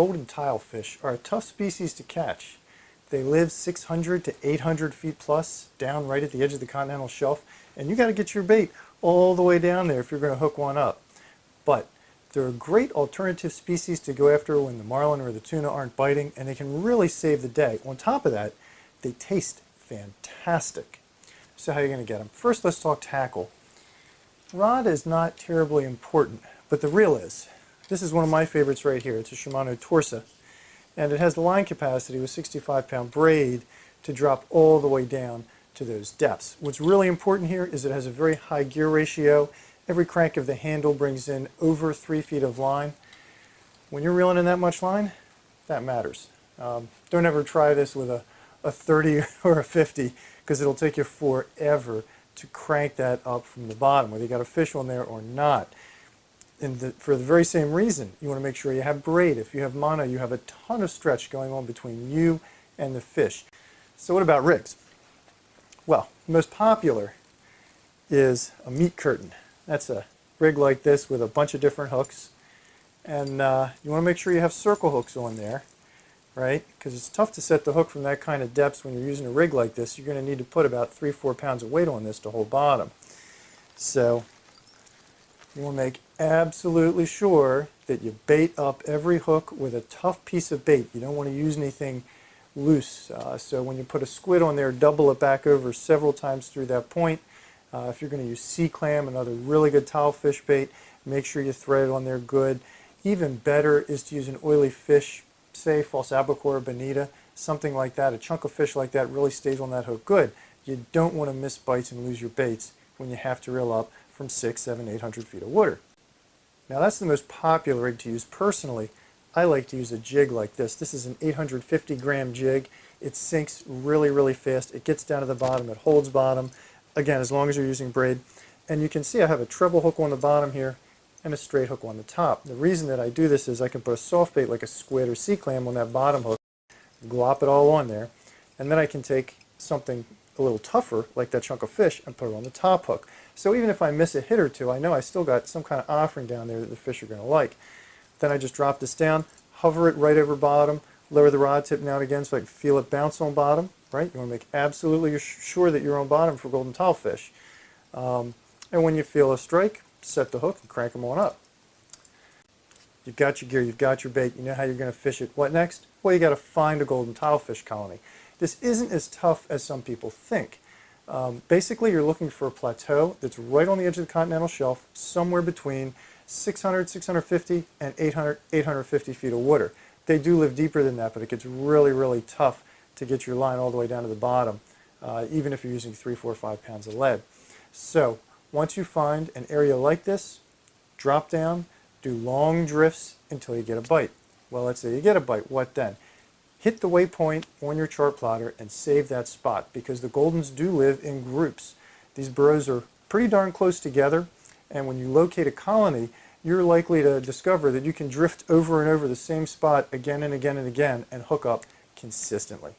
golden tilefish are a tough species to catch. They live 600 to 800 feet plus down right at the edge of the continental shelf, and you got to get your bait all the way down there if you're going to hook one up. But they're a great alternative species to go after when the marlin or the tuna aren't biting, and they can really save the day. On top of that, they taste fantastic. So how are you going to get them? First, let's talk tackle. Rod is not terribly important, but the reel is. This is one of my favorites right here. It's a Shimano Torsa, and it has the line capacity with 65-pound braid to drop all the way down to those depths. What's really important here is it has a very high gear ratio. Every crank of the handle brings in over 3 feet of line. When you're reeling in that much line, that matters. Don't ever try this with a 30 or a 50, because it'll take you forever to crank that up from the bottom, whether you got a fish on there or not. And for the very same reason, you want to make sure you have braid. If you have mono, you have a ton of stretch going on between you and the fish. So what about rigs? Well, the most popular is a meat curtain. That's a rig like this with a bunch of different hooks. And you want to make sure you have circle hooks on there, right? Because it's tough to set the hook from that kind of depth when you're using a rig like this. You're going to need to put about 3-4 pounds of weight on this to hold bottom. So you want to make absolutely sure that you bait up every hook with a tough piece of bait. You don't want to use anything loose. So when you put a squid on there, double it back over several times through that point. If you're going to use sea clam, another really good tilefish bait, make sure you thread it on there good. Even better is to use an oily fish, say false albacore or bonita, something like that. A chunk of fish like that really stays on that hook good. You don't want to miss bites and lose your baits when you have to reel up from 600, 700, 800 feet of water. Now that's the most popular rig to use. Personally, I like to use a jig like this. This is an 850 gram jig. It sinks really, really fast. It gets down to the bottom. It holds bottom. Again, as long as you're using braid. And you can see I have a treble hook on the bottom here and a straight hook on the top. The reason that I do this is I can put a soft bait like a squid or sea clam on that bottom hook, glop it all on there, and then I can take something a little tougher like that chunk of fish and put it on the top hook. So even if I miss a hit or two, I know I still got some kind of offering down there that the fish are going to like. Then I just drop this down, hover it right over bottom, lower the rod tip now and again so I can feel it bounce on bottom, right? You want to make absolutely sure that you're on bottom for golden tilefish. And when you feel a strike, set the hook and crank them on up. You've got your gear, you've got your bait, you know how you're going to fish it. What next? Well, you got to find a golden tilefish colony. This isn't as tough as some people think. Basically, you're looking for a plateau that's right on the edge of the continental shelf, somewhere between 600, 650, and 800, 850 feet of water. They do live deeper than that, but it gets really, really tough to get your line all the way down to the bottom, even if you're using 3, 4, 5 pounds of lead. So once you find an area like this, drop down, do long drifts until you get a bite. Well, let's say you get a bite. What then? Hit the waypoint on your chart plotter and save that spot, because the goldens do live in groups. These burrows are pretty darn close together, and when you locate a colony, you're likely to discover that you can drift over and over the same spot again and again and again and hook up consistently.